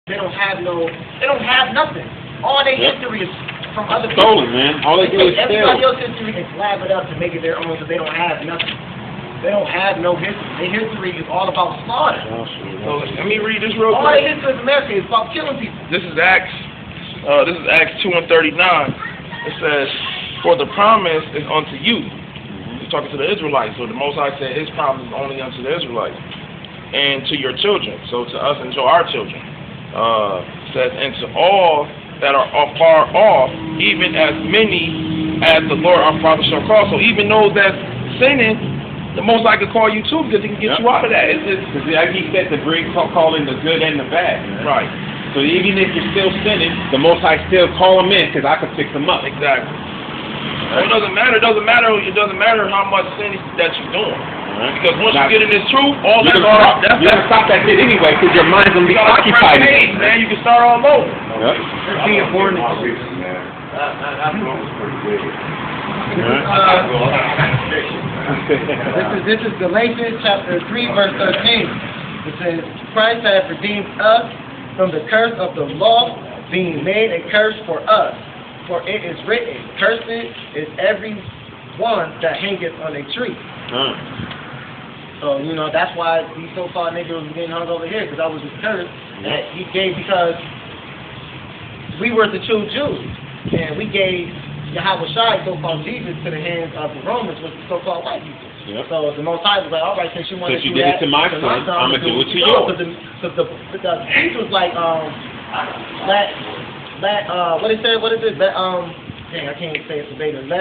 They don't have nothing. All their history is from other people. Stolen, man. All they do is steal. Everybody else's history is slab it up to make it their own, so they don't have nothing. They don't have no history. Their history is all about slaughter. So let me read this real quick. All their history in America is about killing people. This is Acts 2:39. It says, "For the promise is unto you." He's talking to the Israelites. So the Most High said His promise is only unto the Israelites and to your children. So to us and to our children. Says, and to all that are far off, even as many as the Lord our Father shall call. So even those that's sinning, the Most High can call you too, because He can get you out of that. Because like He said, to bring calling the good and the bad. Right. So even if you're still sinning, the Most High still call them in, because I can fix them up. Exactly. Well, it doesn't matter. It doesn't matter how much sin that you're doing. Because once you get in this truth, all that's you gotta stop that shit anyway, because your mind's gonna be occupied. Man, you can start all over. Being born This is Galatians chapter 3, verse 13. It says, Christ hath redeemed us from the curse of the law, being made a curse for us. For it is written, Cursed is every one that hangeth on a tree. So, that's why these so-called niggas was getting hung over here, because I was just cursed that He gave, because we were the true Jews, and we gave Yahweh Shai, so-called Jesus, to the hands of the Romans, which is so-called white people. Yep. So the Most High was like, all right, since you want to do that, to my son, I'm going to do it to yours. Because the Jesus was like, what is it? Dang, I can't say it verbatim.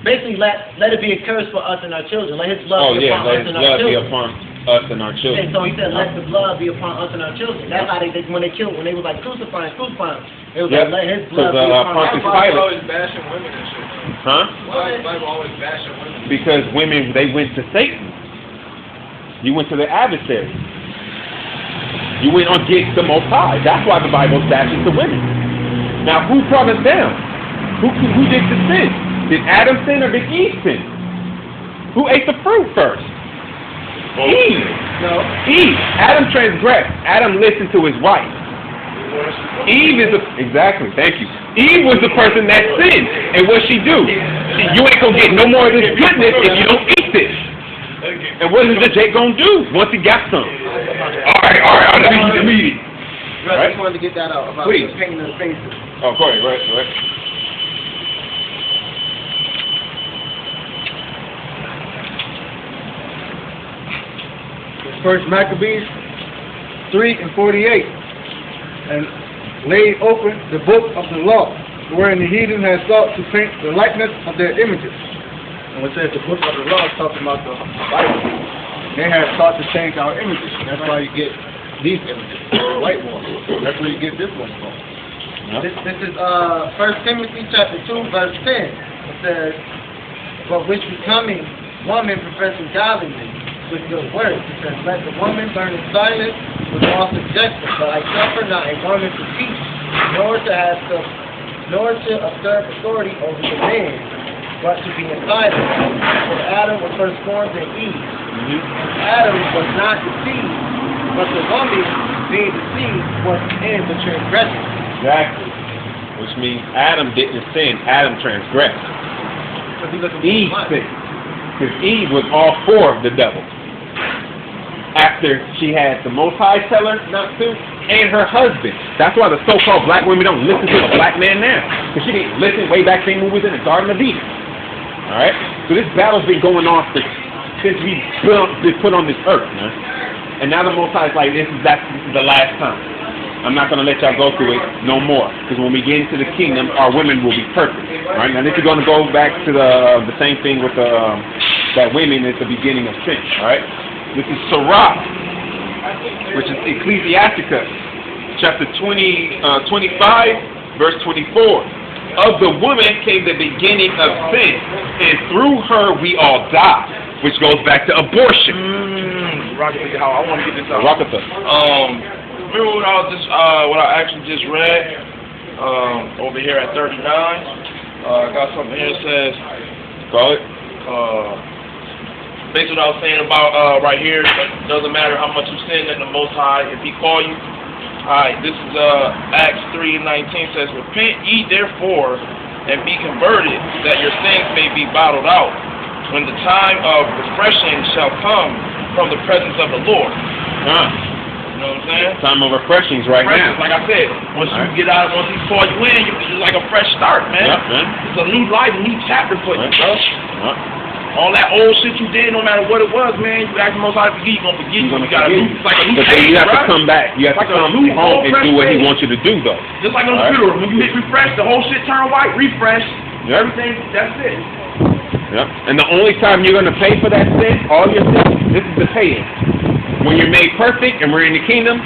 Basically, let it be a curse for us and our children. Let His blood be upon us and our children. Upon us and our children. And so He said, let the blood be upon us and our children. That's how when they was like crucifying, it was like, let His blood be upon us. Why is always bashing women and shit? Huh? Why is the Bible always bashing women? Because women, they went to Satan. You went to the adversary. You went against the Most High. That's why the Bible bashes the women. Now, who brought us down? Who did the sin? Did Adam sin or did Eve sin? Who ate the fruit first? Eve. No. Eve. Adam transgressed. Adam listened to his wife. Eve is exactly. Thank you. Eve was the person that sinned, and what she do? You ain't gonna get no more of this goodness if you don't eat this. And what is the Jake gonna do once he got some? All right. Let me eat it. I just wanted to get that out about the pain in the faces. Oh, go ahead. Right. First Maccabees 3:48, and laid open the book of the law, wherein the heathen had sought to paint the likeness of their images. And it says the book of the law is talking about the Bible. They had sought to change our images. That's why you get these images, the white ones. That's where you get this one from. This is 1 Timothy chapter 2, verse 10. It says, but which becoming woman professing godliness with good works. It says, let the woman burn in silence with all subjection, but I suffer not a woman to teach, nor to observe authority over the man, but to be in silence. For Adam was first formed in Eve. Adam was not deceived, but the woman being deceived was in the transgression. Exactly. Which means Adam didn't sin, Adam transgressed. Eve sinned. Because Eve was all for the devil. After she had the Most High tell her not to, and her husband. That's why the so-called black women don't listen to a black man now. Because she didn't listen way back then when we was in the Garden of Eden. Alright? So this battle's been going on since we been put on this earth, man. And now the Most High is like, this is the last time. I'm not going to let y'all go through it no more. Because when we get into the kingdom, our women will be perfect. Alright? Now this is going to go back to the same thing with that women at the beginning of sin. Alright? This is Sirach, which is Ecclesiasticus, chapter 25, verse 24. Of the woman came the beginning of sin, and through her we all die, which goes back to abortion. I want to get this out. Rocketha. Remember what I actually just read over here at 39? I got something here that says, call it. Basically what I was saying about right here, it doesn't matter how much you sin, that the Most High, if He call you, Alright, this is Acts 3:19 says, Repent ye therefore, and be converted, that your sins may be bottled out, when the time of refreshing shall come from the presence of the Lord. You know what I'm saying? Time of refreshings right now. Like I said, once you get out, once he pour you in, it's like a fresh start, man. Yep, man. It's a new life, a new chapter for you, bro. Yep. All that old shit you did, no matter what it was, man, you ask the Most High to forgive, you're going to forget you. You got a new, it's like a new but then you have to come back. You have like to come home and do what he wants you to do, though. Just like on the computer, when you hit refresh, the whole shit turn white, refresh, everything, that's it. Yep. And the only time you're going to pay for that sin, all your sins, this is the pay-in. When you're made perfect and we're in the kingdom,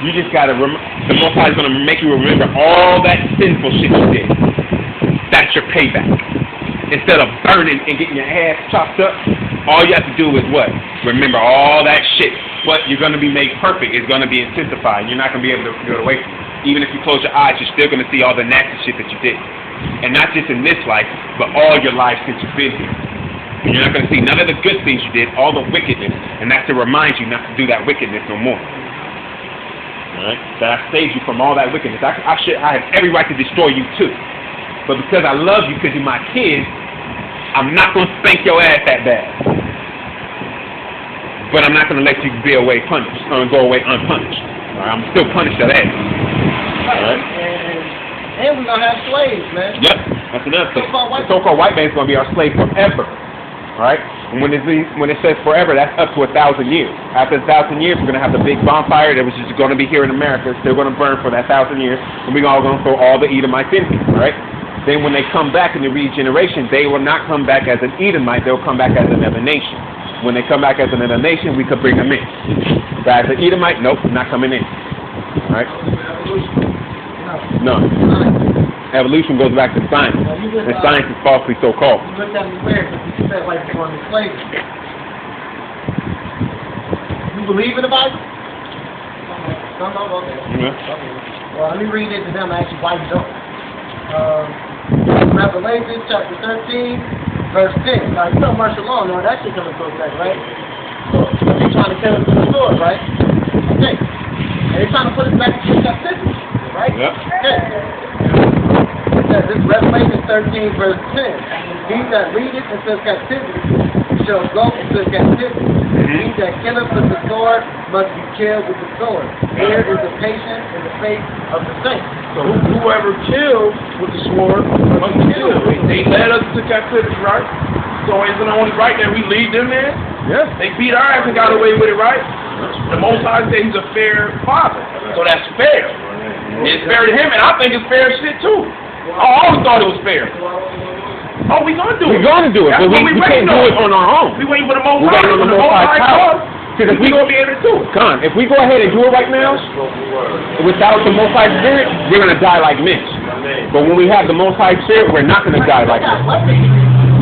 you just got to, the Most High is going to make you remember all that sinful shit you did. That's your payback. Instead of burning and getting your ass chopped up, all you have to do is what? Remember all that shit. But you're going to be made perfect. It's going to be intensified. You're not going to be able to get away from it. Even if you close your eyes, you're still going to see all the nasty shit that you did. And not just in this life, but all your life since you've been here. And you're not going to see none of the good things you did, all the wickedness. And that's to remind you not to do that wickedness no more. Alright? That I saved you from all that wickedness. I have every right to destroy you too. But because I love you, because you're my kid, I'm not going to spank your ass that bad. But I'm not going to let you be away punished. I'm going to go away unpunished. Alright? I'm still punish your ass. Alright? And we're going to have slaves, man. Yep. That's another thing. The so-called white man's going to be our slave forever. Alright? And when it says forever, that's up to 1,000 years. After 1,000 years, we're going to have the big bonfire that was just going to be here in America. It's still going to burn for that 1,000 years. And we're all going to throw all the Edomites in here. Alright? Then when they come back in the regeneration, they will not come back as an Edomite. They'll come back as another nation. When they come back as another nation, we could bring them in. But as an Edomite, nope, not coming in. Alright? No. Evolution goes back to science. And science is falsely so-called. You looked at me weird because you said like you're going to slavery. You believe in the Bible? No, okay. Yeah. Well, let me read it to them actually why you don't. Revelation chapter 13, verse 10. Now, you know martial law, no, that shit coming to effect, right? So, they're trying to tell us to the sword, right? Okay. And they're trying to put us back to captivity, right? Yep. Okay. This is Revelation 13, verse 10. He that readeth into captivity shall go into captivity. He that killeth with the sword must be killed with the sword. Here is the patience in the faith of the saints. So whoever kills with the sword must be killed. They led us to captivity, right? So isn't it only right that we lead them in? Yes. They beat our ass and got away with it, right? The Most High said he's a fair father. So that's fair. It's fair to him, and I think it's fair shit too. I always thought it was fair. Oh, we gonna do it. We're going to do it, but we can't do it on our own. We waiting for the Most We're High. waiting on the Most High power. Because we gonna be able to do it. Con, if we go ahead and do it right now, without the Most High Spirit, we're gonna die like Mitch. But when we have the Most High Spirit, we're not gonna die like Mitch.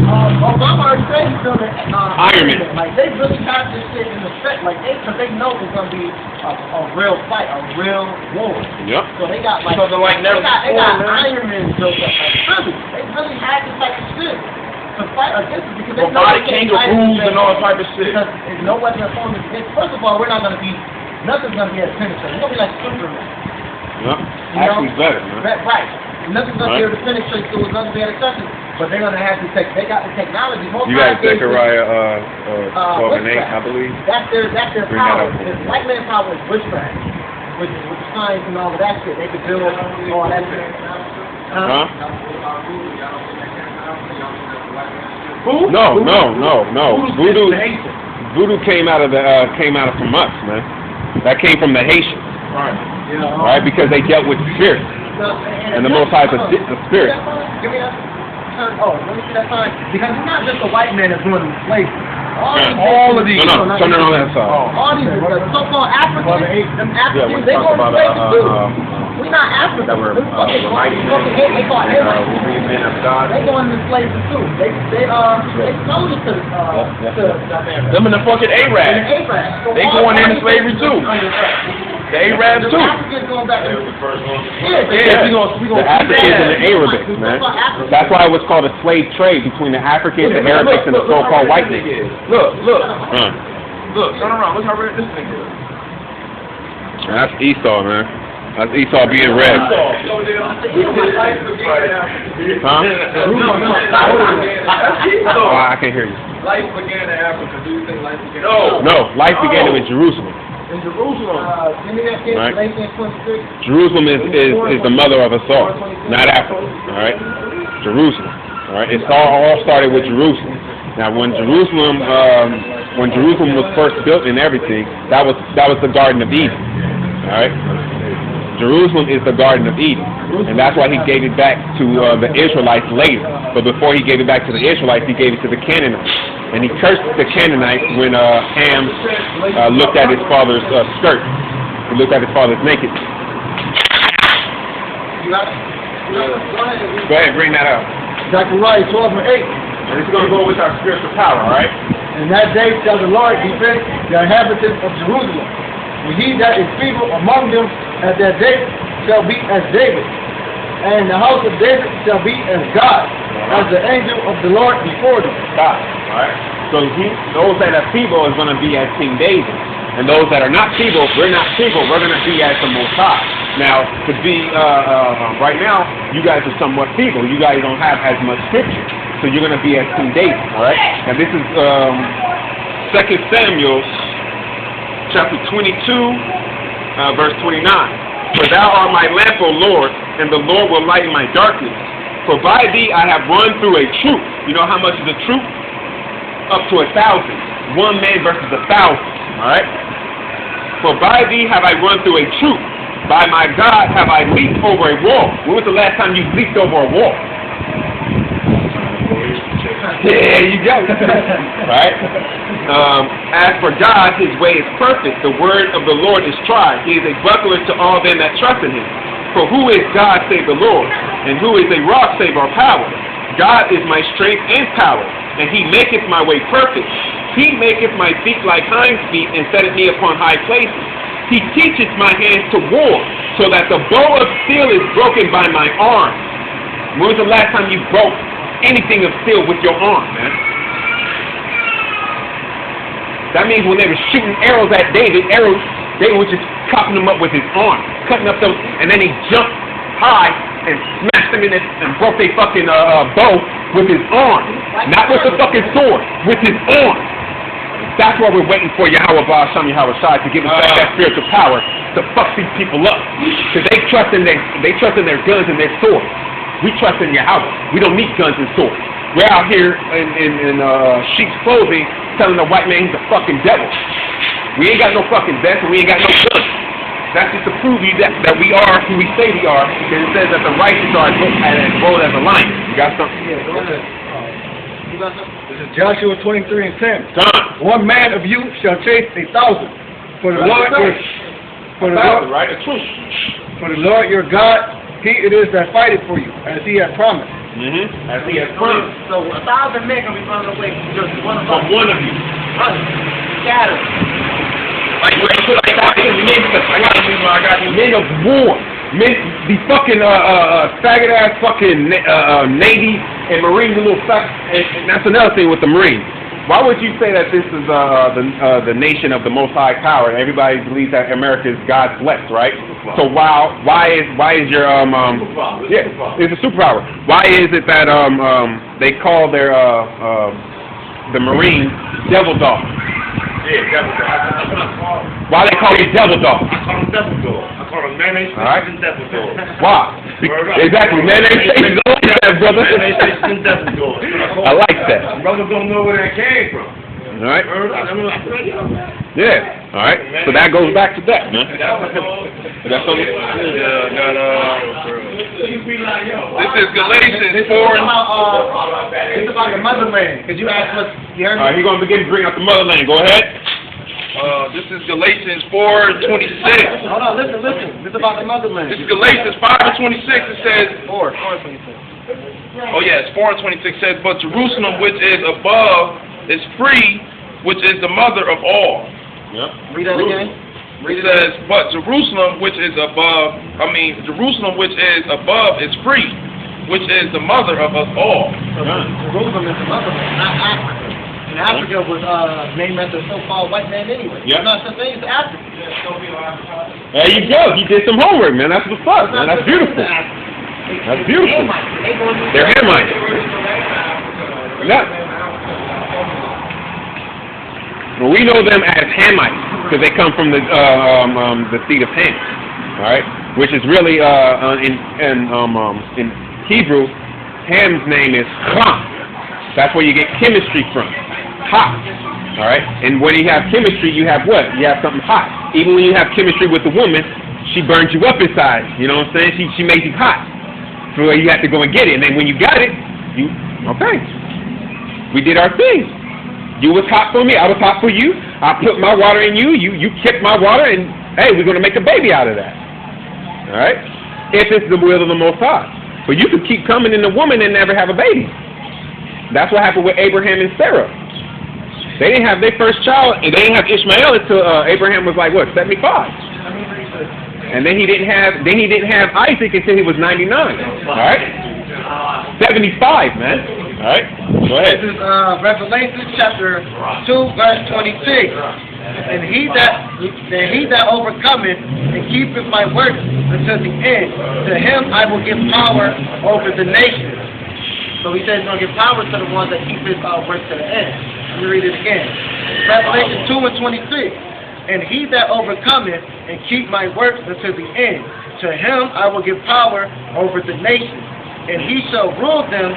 Obama already said he's doing Iron Man. Like, they really got this shit in the set, like, because they know it's going to be a real fight, a real war. Yep. So they got, like, Something like never they got before, man. Iron Man built up. Like, really, they really had this type of shit to fight against it because they know Robotic they can't fight kangaroos against and all type of shit. Because there's no weapon of form against. First of all, we're not going to be, nothing's going to be able to penetrate. It's going to be like Superman. Yep. Actually better, man. Right. Nothing's going to be able to penetrate through it. Nothing's going to be able to touch it. But they're going to have to take, they got the technology. Most You got Zechariah 12 and 8, I believe. That's their Bring power. that up. The white man's power is witchcraft. With the science and all of that shit. They could build all that shit. Huh? Who? No. Voodoo came out from us, man. That came from the Haitians. Right. Right? Because they dealt with spirits. And the Most High is a spirit. Give me that. Oh, let me see that sign. Because it's not just the white man that's doing the slavery. All of these. No, turn it on that side. All these so-called Africans, them Africans, they go to slavery too. We're not Africans. That were mighty men. They call Will be men of God. They go into slavery too. They sold it to America. Them and the fucking Arabs. They going into slavery too. The Arabs too. Africans going back. Yeah, we gonna The Africans and the Arabics, man. That's why it was called a slave trade between the Africans, the Arabics, and the so-called white men. Look, turn around. Look how red this thing is. That's Esau, man. That's Esau being red. Huh? Oh, I can't hear you. Life began in Africa. Do you think life began? No, life began in Jerusalem. In Jerusalem. Right. Jerusalem is the mother of us all, not Africa. All right. Jerusalem. All right. It all started with Jerusalem. Now, when Jerusalem was first built and everything, that was the Garden of Eden. All right. Jerusalem is the Garden of Eden, and that's why he gave it back to the Israelites later. But before he gave it back to the Israelites, he gave it to the Canaanites, and he cursed the Canaanites when Ham looked at his father's skirt. He looked at his father's nakedness. Go ahead, bring that up. Zechariah 12 and 8. And it's going to go with our spiritual power, all right? In that day shall the Lord defend the inhabitants of Jerusalem. And he that is feeble among them at that day shall be as David, and the house of David shall be as God, as the angel of the Lord before them. God, all right? So those that are feeble is going to be as King David, and those that are not feeble, we're not feeble, we're going to be as the Most High. Now, to be right now, you guys are somewhat feeble. You guys don't have as much scripture, so you're going to be as King David, all right? Now, this is 2 Samuel. Chapter 22, verse 29. For thou art my lamp, O Lord, and the Lord will lighten my darkness. For by thee I have run through a troop. You know how much is a troop? Up to 1,000. One man versus 1,000. All right? For by thee have I run through a troop. By my God have I leaped over a wall. When was the last time you leaped over a wall? There you go. Right? As for God, his way is perfect. The word of the Lord is tried. He is a buckler to all them that trust in him. For who is God save the Lord? And who is a rock save our power? God is my strength and power, and he maketh my way perfect. He maketh my feet like hinds feet, and setteth me upon high places. He teacheth my hands to war, so that the bow of steel is broken by my arm. When was the last time you broke anything of steel with your arm, man? That means when they were shooting arrows at David, David was just cutting them up with his arm, cutting up those, and then he jumped high and smashed them in it and broke their fucking bow with his arm, not with the fucking sword, with his arm. That's why we're waiting for Yahweh Ba'asham Yahweh Shai to give us back that spiritual power to fuck these people up, because they trust in their guns and their swords. We trust in Yahweh. We don't need guns and swords. We're out here in sheep's clothing telling the white man he's a fucking devil. We ain't got no fucking vest and we ain't got no guns. That's just to prove you that we are who we say we are, because it says that the righteous are as bold as a lion. You got something? Yeah, go ahead. You got something? This is Joshua 23 and 10. Done. One man of you shall chase 1,000. For the Lord right? A truth. For the Lord your God, he it is that fighteth for you, as he hath promised. As he has promised. So 1,000 men can be running away from just one of us. From one of you. Scattered. I got you. Men of war. Men, the fucking faggot ass fucking Navy and Marines, a little suck. And that's another thing with the Marines. Why would you say that this is the nation of the Most High Power? Everybody believes that America is God's blessed, right? So why is your it's a superpower. Why is it that they call their the Marines devil dogs? Yeah, devil dog. Why they call you devil dog? I call them devil dog. I call them mayonnaise and devil dog. Why? Exactly, mayonnaise and brother. Mayonnaise and devil dog. I like that. Brothers don't know where that came from. All right. Yeah. All right. So that goes back to that, man. That's something. This is Galatians 4. It's about the motherland. Because you asked us, you heard me? All right, he's going to begin to bring out the motherland. Go ahead. This is Galatians 4:26. Hold on, listen. It's about the motherland. This is Galatians 5:26. It says, 4:26. oh yeah, it's 4:26 says, but Jerusalem which is above is free, which is the mother of all. Yep. Read that again. It says, but Jerusalem which is above, Jerusalem which is above is free, which is the mother of us all. So Jerusalem is the motherland, not Africa. And Africa was named after a so-called white man anyway. Yep. Not such thing as Africa. There you go. He did some homework, man. That's what's up, man. That's beautiful. That's beautiful. They're Hamites. Yeah. Well, we know them as Hamites because they come from the seed of Ham. All right, which is really in Hebrew, Ham's name is Ham. That's where you get chemistry from. Hot. All right, and when you have chemistry, you have what? You have something hot. Even when you have chemistry with a woman, she burns you up inside. You know what I'm saying? She makes you hot. So you have to go and get it, and then when you got it, we did our thing. You was hot for me, I was hot for you. I put my water in you, you kept my water, and hey, we're gonna make a baby out of that. All right? If it's the will of the Most High. But you could keep coming in the woman and never have a baby. That's what happened with Abraham and Sarah. They didn't have their first child, and they didn't have Ishmael until Abraham was like what, 75. And then he didn't have Isaac until he was 99. All right? 75, man. All right? Go ahead. This is Revelation chapter 2, verse 26. And he that overcometh and keepeth my works until the end, to him I will give power over the nations. So he says he's going to give power to the ones that keep his works to the end. Let me read it again. Revelation 2 and 26. And he that overcometh and keep my works until the end, to him I will give power over the nations, and he shall rule them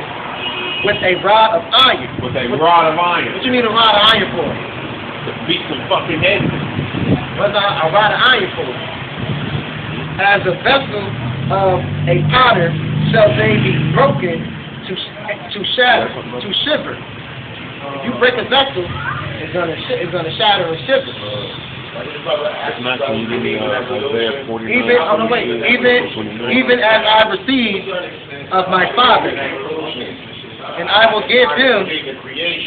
with a rod of iron. With a rod of iron. What you need a rod of iron for? To beat some fucking heads. What's a rod of iron for? As a vessel of a potter shall they be broken to shatter, to shiver. If you break a vessel, it's gonna shatter and shiver. It's not going to give me Isaiah 49. Even as I received of my Father, and I will give him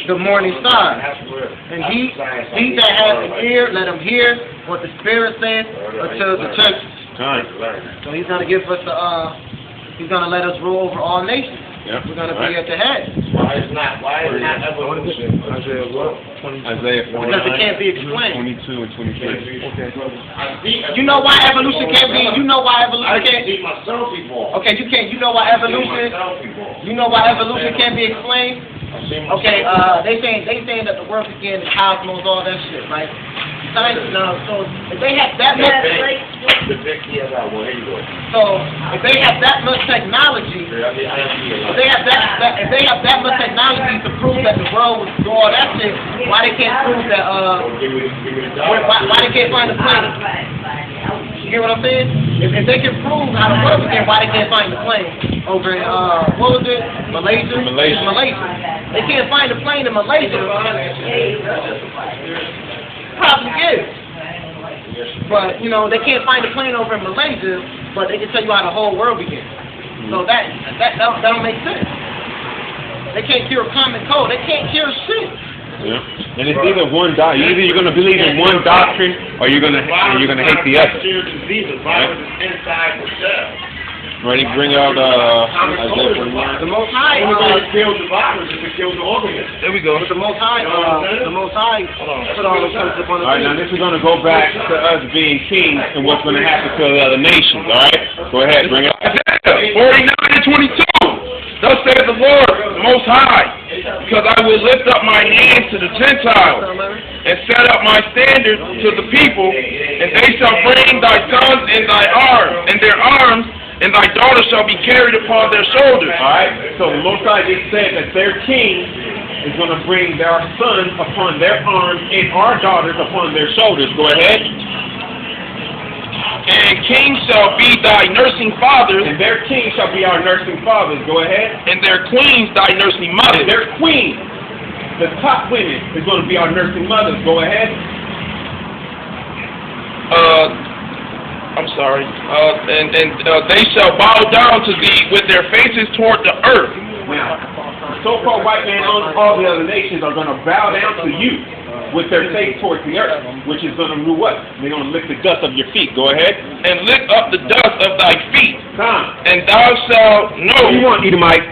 the morning star. And he that has an ear, let him hear what the Spirit says unto the churches. So he's going to give us he's going to let us rule over all nations. Yep. We're going to be at the head. Why is not evolution? Isaiah 49. Because it can't be explained. 22 and 23. You know why evolution can't be? You know why evolution I can't? can't see myself before. Okay, you can't. You know why evolution? You know why evolution can't be explained? Okay, they saying that the world began, the cosmos, all that shit, right? Science, no. So if they have that much, so if they have that much technology, if they have that much technology to prove that the world was do all that shit, why they can't prove that? Why they can't find the planet? You get what I'm saying? If they can prove how the world began, why they can't find the plane over in what was it? Malaysia. They can't find the plane in Malaysia. Probably is. But you know they can't find the plane over in Malaysia, but they can tell you how the whole world began. So that don't make sense. They can't cure common cold. They can't cure shit. Yeah. And it's either one doctrine. Either you're going to believe in one doctrine, or you're going to hate the other. Ready? Bring out Isaiah 49. The Most High kills the virus if it kills the organism. There we go. But the Most High put all the things upon the All right, now this is going to go back to us being kings and what's going to happen to the other nations. All right, go ahead, bring it up. Isaiah 49 and 22. Thus saith the Lord, the Most High, because I will lift up my hand to the Gentiles, and set up my standard to the people, and they shall bring thy sons in thy arms, and their arms, and thy daughters shall be carried upon their shoulders. All right, so the Most High just said that their king is going to bring their sons upon their arms and our daughters upon their shoulders. Go ahead. And kings shall be thy nursing fathers, And their king shall be our nursing fathers. Go ahead. and their queens thy nursing And mothers. their queen, the top women, is going to be our nursing mothers. Go ahead. I'm sorry. And they shall bow down to thee with their faces toward the earth. Now, the so-called white man on all the other nations are going to bow down to you with their face towards the earth, which is going to do what? They're going to lick the dust of your feet. Go ahead. And lick up the dust of thy feet. Tom. And thou shalt know. What do you want, Edomite?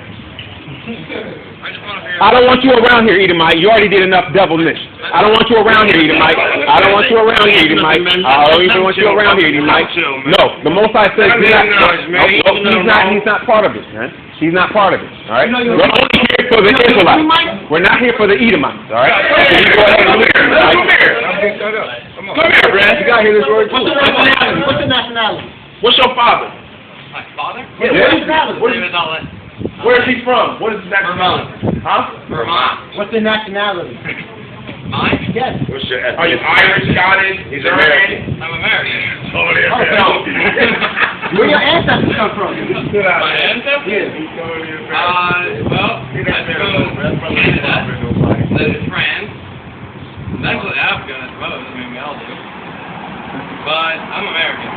I don't want you around here, Edomite. You already did enough devilness. I don't want you around here, Edomite. I don't want you around here, Edomite. I don't even want you around here, Edomite. No, the Most High says he's not part of it, man. He's not part of it, all right? We're only here for the Israelites. We're not here for the Edomites, all right? So you go ahead and listen. Come here, Brad. You gotta hear this word too. What's the nationality? What's the nationality? What's your father? My father? Yeah. Where is he from? What is his nationality? Huh? Vermont. What's the nationality? Mine? Yes. What's your Are you Irish, Scottish? He's American. I'm American. Oh, there. Where your ancestors come from? My ancestors? Well, I suppose lived in France. Eventually Africa, I suppose. Maybe I'll do. But I'm American.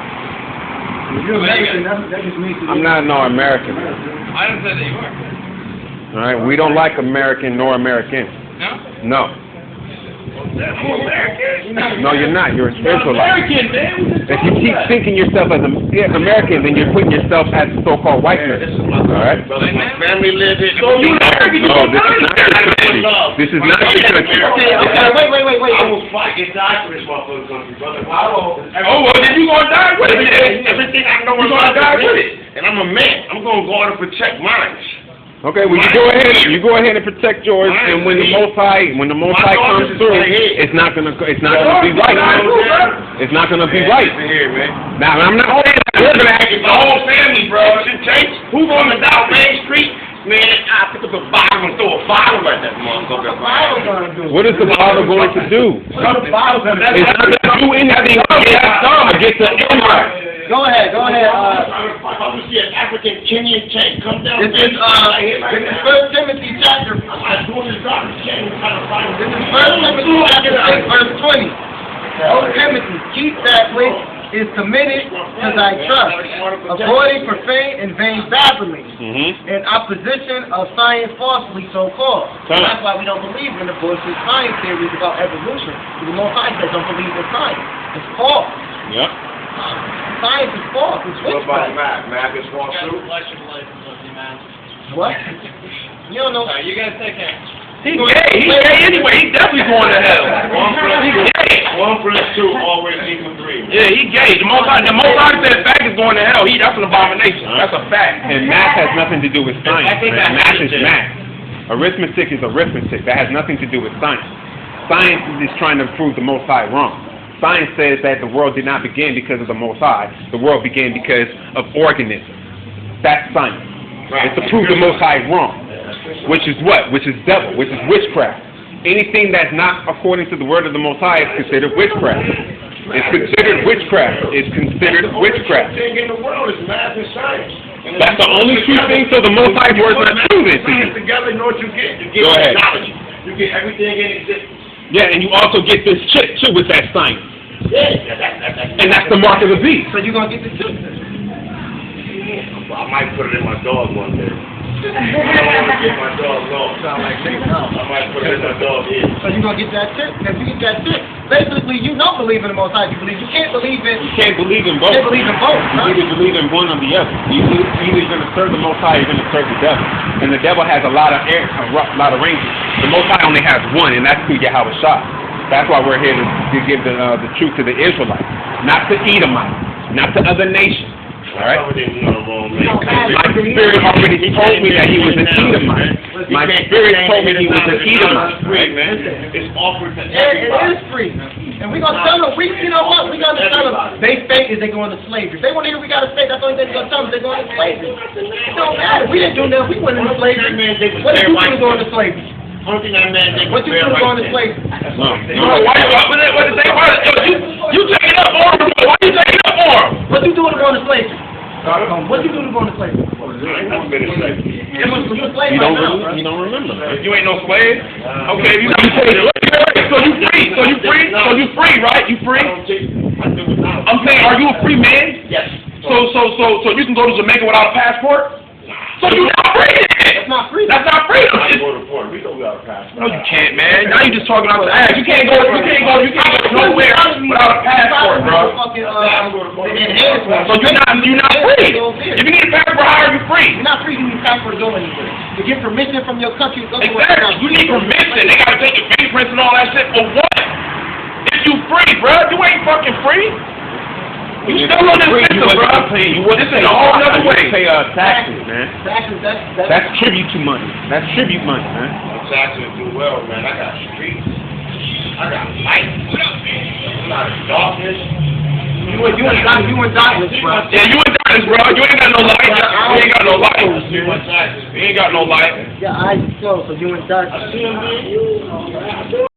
You're American, that just means I'm not no American. I didn't say that you were. All right, we don't like American nor Americans. No? No. No, you're not. You're an Israelite. If you keep thinking yourself as American, then you're putting yourself as a so-called white person. All right? My family lived in. No, this is not your country. Okay, wait. I will fight and die for this motherfucking country, brother. Oh, well, then you gonna die with it. Everything I know You is gonna die with it. And I'm a man. I'm gonna guard and protect mine. Okay, well you go ahead and protect yours, and when the Most High comes through, it's not gonna be right. It's not gonna be right. Now I'm not saying that we're gonna act The whole family, bro. Who's on the South Main Street? Man, I pick up a bottle and throw a bottle at that motherfucker. What is the Bible going to do? It's not going to do anything against the Israelites. Go ahead. I would see an African Kenyan tank come down. This is 1 Timothy chapter. I'm doing this garbage can trying to find This is 1 Timothy chapter 6, verse 20. O Timothy, keep that which is committed to thy trust, avoiding profane and vain babblings, in opposition of science falsely so called. That's why we don't believe in the bullshit science theories about evolution. The Most High says don't believe in science. It's false. Yep. Science is false. It's What about witchcraft. math? Math is false too? What? You don't know. You guys take care. He's gay anyway. He definitely going to hell. 1 + 2 always equals 3. Yeah, he gay. The Most High said fact is going to hell. That's an abomination. That's a fact. And math has nothing to do with science. Math is math. Arithmetic is arithmetic. That has nothing to do with science. Science is trying to prove the Most High wrong. Science says that the world did not begin because of the Most High. The world began because of organisms. That's science. It's to prove the Most High wrong. Which is what? Which is devil. Which is witchcraft. Anything that's not according to the word of the Most High is considered witchcraft. It's considered witchcraft. It's considered witchcraft. The only thing in the world is math and science. That's the only true thing, so the Most High word is not proven to you. Together, you know what you get? You get Go ahead. technology. You get everything in existence. Yeah, and you also get this chip too with that science. Yeah, And that's the mark of the beast. So you're going to get the chip. I might put it in my dog one day. I don't want to get my dog lost. Sound like me, I might put it in my dog ear. So you're going to get that chip. If you get that chip, basically you don't believe in the Most High. You can't believe in. You can't believe in both. You can't believe in both. You either believe in one or the other. Either you're going to serve the Most High, or you're going to serve the devil. And the devil has a lot of ranges. The Most High only has one, and that's through Yahweh Shah. That's why we're here to give the truth to the Israelites, not to Edomites, not to other nations. All right? My spirit already told me that he was an Edomite. My spirit told me he was an Edomite. Right, man? It's offered to It is free. And we're going to tell them, you know what? We're going to tell them, they fake is they going to slavery. If they want to hear we got to stay, that's the only thing they're going to tell them, they're going to slavery. It don't matter. We didn't do nothing. We went into slavery. What did you do going to slavery? Only thing I meant, What you do going to slavery? You take it up for him? Why you take it up for him? What you doing to going to slavery? What you do to going to slavery? I never been a slave. You a slave You right now. don't remember. You ain't no slave? Okay, you free, right? You free? I'm saying, are you a free man? Yes. So you can go to Jamaica without a passport? So you're not free then? That's not free. That's not freedom. I can go to Puerto Rico without a passport. No, you can't, man. Now you just talking out the ass. You can't go nowhere without a passport, bro. So So you're not free. If you need a passport, how are you free. You're not free. You need time for to go anywhere. To get permission from your country. Exactly. You need permission. They gotta take your fingerprints and all that shit for what? If you free, bro, you ain't fucking free. You still on this system, bro. This is a whole other way. Pay taxes, man. Taxes, That's tribute to money. That's tribute money, man. Taxes do well, man. I got streets. I got light. I'm not in darkness. You in darkness, bro. Yeah, you in darkness, bro. You ain't got no light. You ain't got no light. You ain't got no light. Your eyes are closed, so you in darkness.